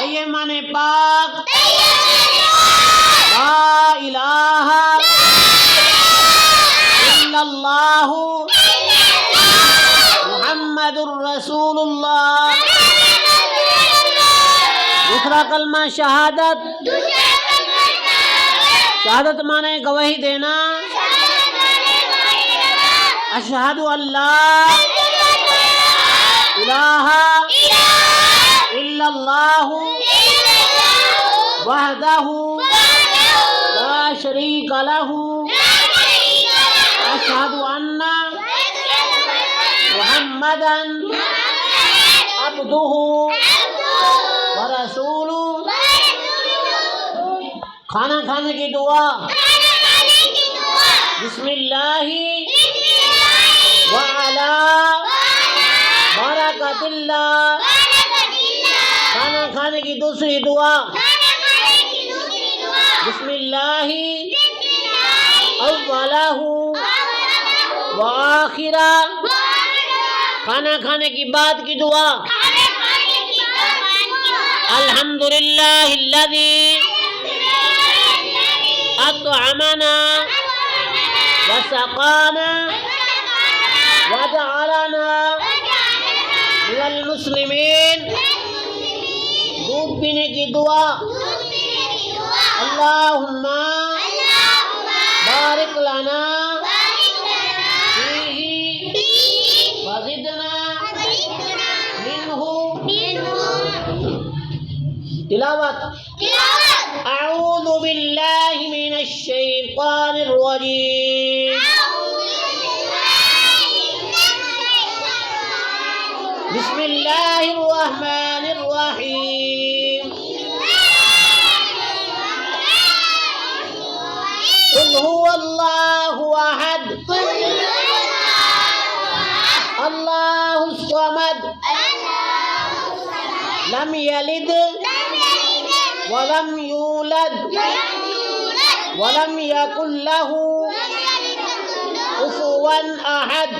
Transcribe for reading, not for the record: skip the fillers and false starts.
ये माने पाक ला इलाहा इल्लल्लाहु मुहम्मदुर रसूलुल्लाह। दूसरा कलमा शहादत। शहादत माने गवाही देना। अशहदु अल्लाह इलाहा इल्लल्लाहु वहदहु ला शरीक लहु अशहदु अन्ना मुहम्मदन अब्दुहु व रसूलुहु। खाना खाने की दुआ। बिस्मिल्लाहि व अला बरकतिल्लाह। खाना खाने की दूसरी दुआ। बिस्मिल्लाहि अव्वलहु व आखिरा। खाना खाने की बाद की दुआ। अल्हम्दुलिल्लाहिल्लज़ी अत्अमना व सक़ाना व जअलना मिनल मुस्लिमीन। दूध पीने की दुआ। अल्लाहुम्मा बारिक लना फीही वज़िदना मिन्हु। तिलावत। अऊज़ु बिल्लाहि मिनश शैतानिर रजीम। बिस्मिल्लाहिर रहमानिर रहीम। कुल हुवल्लाहु अहद अल्लाहुस समद लम यलिद वलम यूलद वलम यकुल लहु कुफुवन अहद।